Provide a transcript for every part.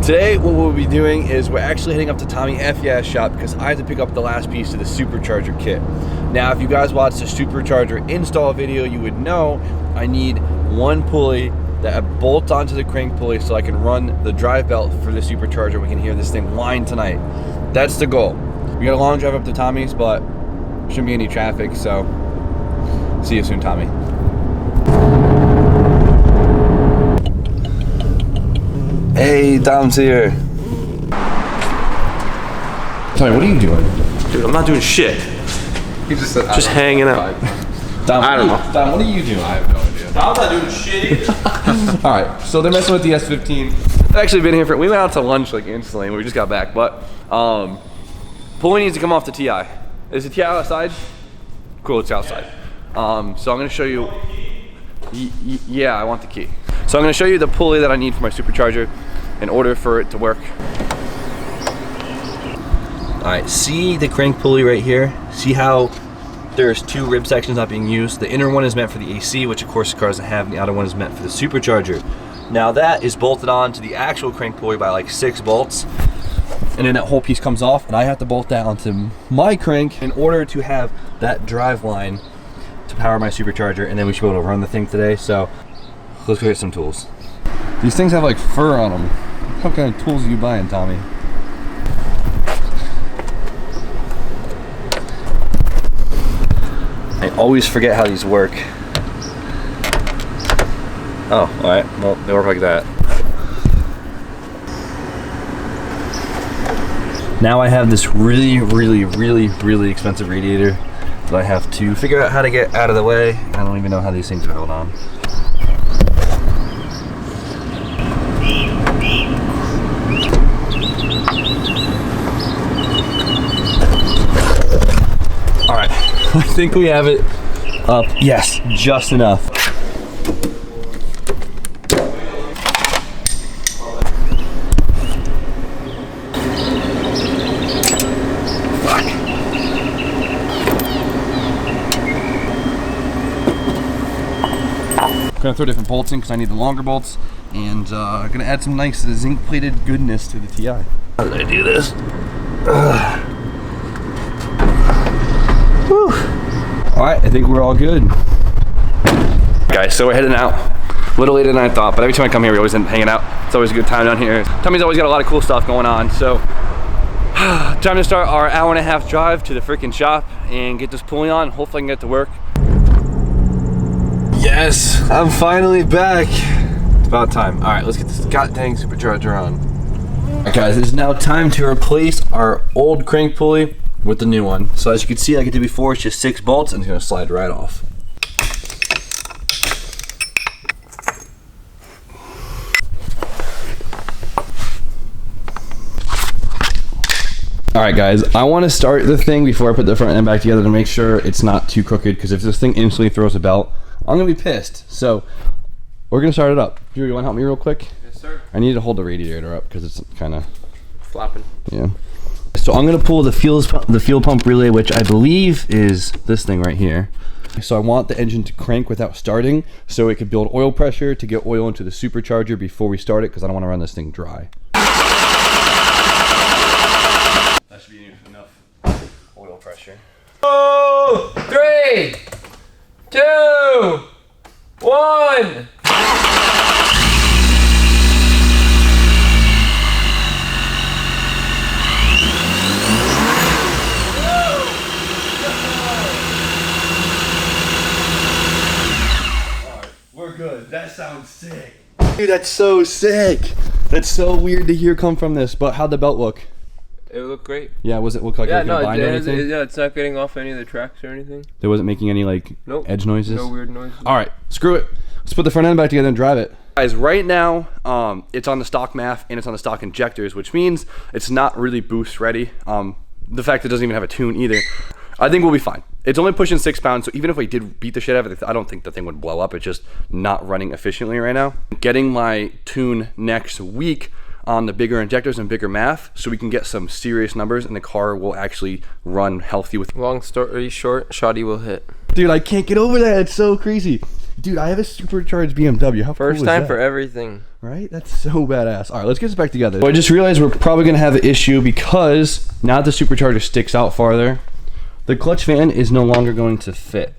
Today, what we'll be doing is we're actually heading up to Tommy F.'s shop because I had to pick up the last piece to the Supercharger kit. Now, if you guys watched the Supercharger install video, you would know I need one pulley that bolts onto the crank pulley so I can run the drive belt for the Supercharger. We can hear this thing whine tonight. That's the goal. We got a long drive up to Tommy's, but shouldn't be any traffic, so see you soon, Tommy. Hey, Tom's here. Tommy, what are you doing? Dude, I'm not doing shit. He just said, just hanging out. Tom, I don't know. Tom, what are you doing? I have no idea. Tom's not doing shit either. All right, so they're messing with the S15. I've actually been here for, we went out to lunch like instantly and we just got back, but pulley needs to come off the TI. Is the TI outside? Cool, it's outside. So I'm gonna show you, yeah, I want the key. So I'm gonna show you the pulley that I need for my Supercharger in order for it to work. All right, see the crank pulley right here? See how there's two rib sections not being used? The inner one is meant for the AC, which of course the car doesn't have, and the outer one is meant for the Supercharger. Now that is bolted on to the actual crank pulley by like 6 bolts, and then that whole piece comes off, and I have to bolt that onto my crank in order to have that drive line to power my Supercharger, and then we should be able to run the thing today. So let's go get some tools. These things have like fur on them. What kind of tools are you buying, Tommy? I always forget how these work. Oh, all right, well, they work like that. Now I have this really expensive radiator that I have to figure out how to get out of the way. I don't even know how these things are held on. All right, I think we have it up. Yes, just enough. I'm gonna throw different bolts in because I need the longer bolts, and I'm gonna add some nice zinc plated goodness to the TI. How did I do this? Whew. All right, I think we're all good. Guys, so we're heading out. A little later than I thought, but every time I come here, we always end up hanging out. It's always a good time down here. Tommy's always got a lot of cool stuff going on, so time to start our hour-and-a-half drive to the freaking shop and get this pulley on. Hopefully I can get to work. Yes, I'm finally back. It's about time. All right, let's get this goddamn Supercharger on. All right, guys, it is now time to replace our old crank pulley with the new one. So as you can see, like I did before, it's just 6 bolts and it's gonna slide right off. All right, guys, I want to start the thing before I put the front end back together to make sure it's not too crooked, because if this thing instantly throws a belt, I'm gonna be pissed. So we're gonna start it up. Drew, you wanna help me real quick? Yes, sir. I need to hold the radiator up because it's kind of Flapping. Yeah. So I'm gonna pull the fuel pump relay, which I believe is this thing right here. So I want the engine to crank without starting, so it could build oil pressure to get oil into the Supercharger before we start it, because I don't want to run this thing dry. That should be enough oil pressure. Oh, 3, 2, 1. We're good. That sounds sick. Dude, that's so sick. That's so weird to hear come from this, but how'd the belt look? It looked great. Yeah, was it look like it was gonna bind or anything? Yeah, it's not getting off any of the tracks or anything. It wasn't making any like edge noises? No weird noises. All right, screw it. Let's put the front end back together and drive it. Guys, right now, it's on the stock MAF and it's on the stock injectors, which means it's not really boost ready. The fact that it doesn't even have a tune either. I think we'll be fine. It's only pushing 6 pounds, so even if we did beat the shit out of it, I don't think the thing would blow up. It's just not running efficiently right now. Getting my tune next week on the bigger injectors and bigger MAF, so we can get some serious numbers and the car will actually run healthy with. Long story short, shoddy will hit. Dude, I can't get over that. It's so crazy. Dude, I have a supercharged BMW. How First cool is time that? for everything. Right? That's so badass. All right, let's get this back together. So I just realized we're probably going to have an issue because now that the supercharger sticks out farther, the clutch fan is no longer going to fit.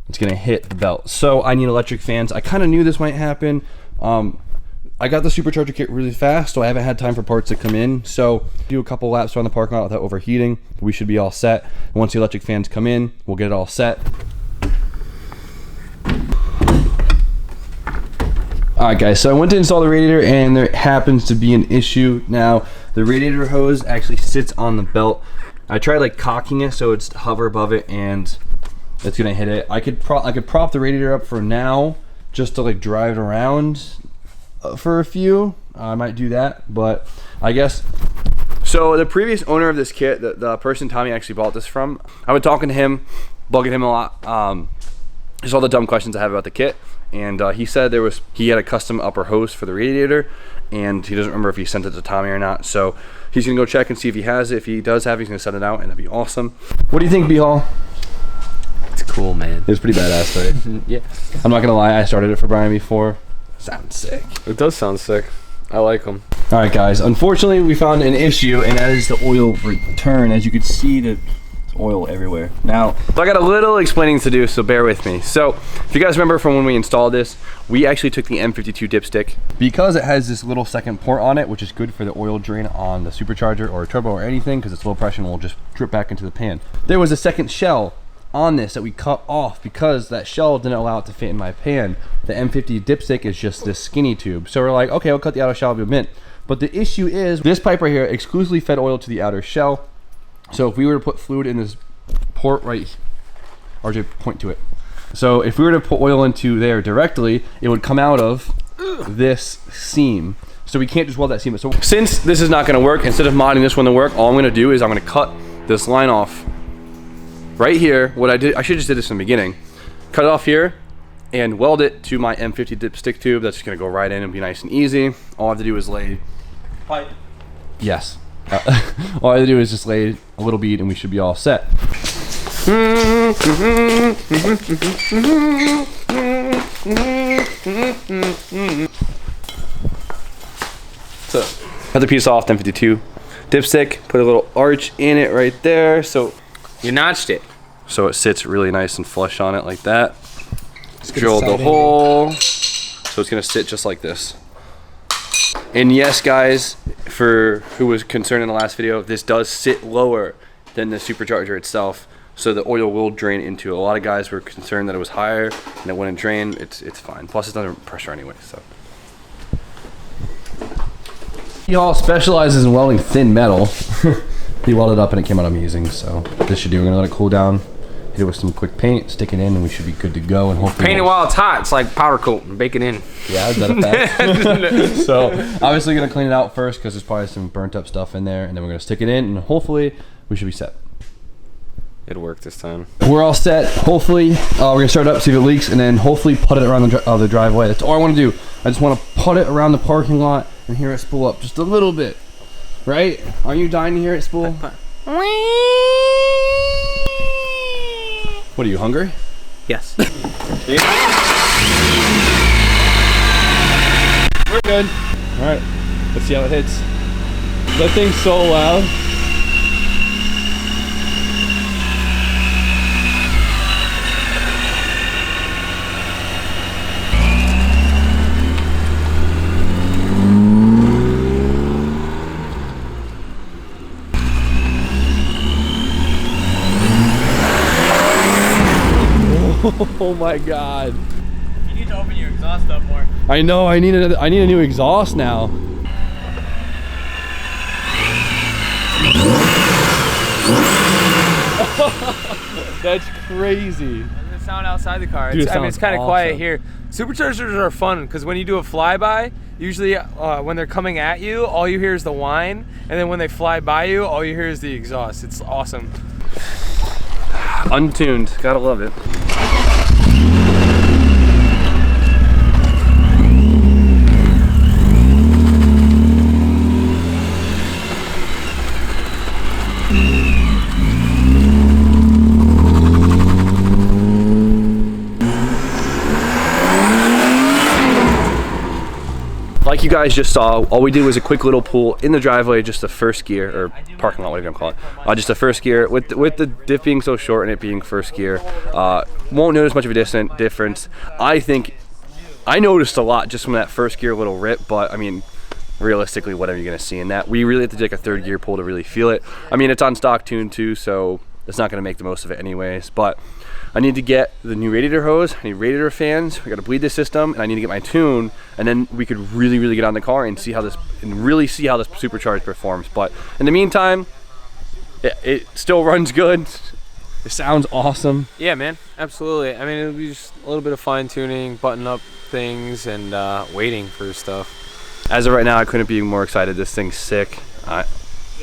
It's going to hit the belt. So I need electric fans. I kind of knew this might happen. I got the supercharger kit really fast, so I haven't had time for parts to come in. So do a couple laps around the parking lot without overheating. We should be all set. And once the electric fans come in, we'll get it all set. Alright guys, so I went to install the radiator and there happens to be an issue. Now, the radiator hose actually sits on the belt. I tried like cocking it so it's hover above it and it's gonna hit it. I could prop the radiator up for now just to like drive it around for a few. I might do that, but I guess. So the previous owner of this kit, the person Tommy actually bought this from, I've been talking to him, bugging him a lot. Just all the dumb questions I have about the kit. And he said he had a custom upper hose for the radiator and he doesn't remember if he sent it to Tommy or not. So he's gonna go check and see if he has it. If he does have it, he's gonna send it out and that'd be awesome. What do you think, B-Hall? It's cool, man. It's pretty badass, right? Yeah. I'm not gonna lie, I started it for Brian before. Sounds sick. It does sound sick. I like them. All right, guys. Unfortunately, we found an issue, and that is the oil return. As you can see, the oil everywhere. Now, so I got a little explaining to do, so bear with me. So, if you guys remember from when we installed this, we actually took the M52 dipstick because it has this little second port on it, which is good for the oil drain on the supercharger or a turbo or anything, because it's low pressure and will just drip back into the pan. There was a second shell on this that we cut off because that shell didn't allow it to fit in my pan. The M50 dipstick is just this skinny tube. So we're like, okay, I'll cut the outer shell, it'll be mint. But the issue is this pipe right here exclusively fed oil to the outer shell. So if we were to put fluid in this port right, RJ, point to it. So if we were to put oil into there directly, it would come out of this seam. So we can't just weld that seam. So since this is not gonna work, instead of modding this one to work, all I'm gonna do is I'm gonna cut this line off right here. What I did, I should just did this in the beginning. Cut it off here and weld it to my M50 dipstick tube. That's just gonna go right in and be nice and easy. All I have to do is lay pipe. Yes. All I have to do is just lay a little bead and we should be all set. So, cut the piece off, M52 dipstick, put a little arch in it right there. So You notched it. So it sits really nice and flush on it like that. Drilled the hole. So it's gonna sit just like this. And yes, guys, for who was concerned in the last video, this does sit lower than the supercharger itself. So the oil will drain into it. A lot of guys were concerned that it was higher and it wouldn't drain. It's fine. Plus it's under pressure anyway, so. He all specializes in welding thin metal. He welded up and it came out amazing, so this should do. We're gonna let it cool down, hit it with some quick paint, stick it in, and we should be good to go. And hopefully Paint it while it's hot. It's like powder coat and bake it in. yeah, is that a fact? So obviously gonna clean it out first because there's probably some burnt up stuff in there, and then we're gonna stick it in, and hopefully we should be set. It'll work this time. We're all set. Hopefully, we're gonna start it up, see if it leaks, and then hopefully put it around the driveway. That's all I want to do. I just want to put it around the parking lot and hear it spool up just a little bit. Right? Are you dying to hear it spool? What are you, hungry? Yes. We're good. All right, let's see how it hits. That thing's so loud. Oh my god. You need to open your exhaust up more. I know, I need a new exhaust now. That's crazy. The sound outside the car. Dude, I mean, it's kind of quiet awesome. here. Superchargers are fun because when you do a flyby, usually when they're coming at you, all you hear is the whine, and then when they fly by you, all you hear is the exhaust. It's awesome. Untuned, gotta love it. guys just saw, all we did was a quick little pull in the driveway, just the first gear, or parking lot, whatever you want to call it. Just the first gear. With the diff being so short and it being first gear, won't notice much of a difference. I think I noticed a lot just from that first gear little rip, but I mean, realistically, what are you going to see in that? We really have to take a third gear pull to really feel it. I mean, it's on stock tune too, so it's not going to make the most of it anyways, but I need to get the new radiator hose, I need radiator fans, we got to bleed this system, and I need to get my tune, and then we could really get on the car and see how this, Supercharged performs. But in the meantime, it still runs good. It sounds awesome. Yeah, man, absolutely. I mean, it'll be just a little bit of fine tuning, button up things, and waiting for stuff. As of right now, I couldn't be more excited. This thing's sick.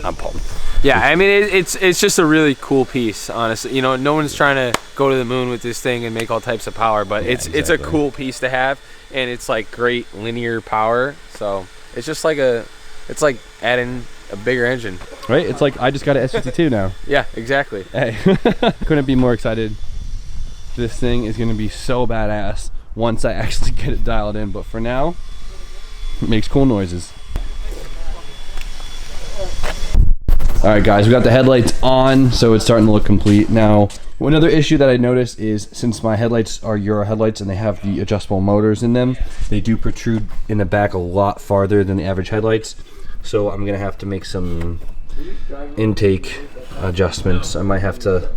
I'm pumped. Yeah, I mean, it's just a really cool piece, honestly. You know, no one's trying to go to the moon with this thing and make all types of power, but Yeah, it's a cool piece to have, and it's like great linear power. So it's just like it's like adding a bigger engine. Right? It's like I just got an S52 now. Yeah, exactly. Hey, couldn't be more excited. This thing is going to be so badass once I actually get it dialed in, but for now, it makes cool noises. All right, guys, we got the headlights on, so it's starting to look complete. Now, another issue that I noticed is since my headlights are Euro headlights and they have the adjustable motors in them, they do protrude in the back a lot farther than the average headlights. So I'm gonna have to make some intake adjustments. I might have to,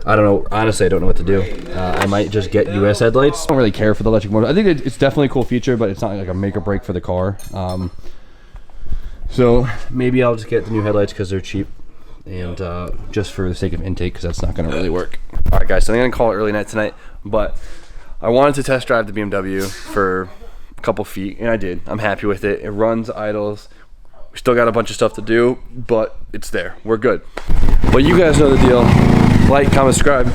I don't know, honestly I don't know what to do. I might just get US headlights. I don't really care for the electric motor. I think it's definitely a cool feature, but it's not like a make or break for the car. So maybe I'll just get the new headlights because they're cheap, and just for the sake of intake, because that's not going to really work. All right, guys, so I'm going to call it early night tonight, but I wanted to test drive the BMW for a couple feet, and I did. I'm happy with it. It runs, idles. We still got a bunch of stuff to do, but it's there. We're good. But you guys know the deal. Like, comment, subscribe.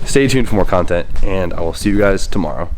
Stay tuned for more content, and I will see you guys tomorrow.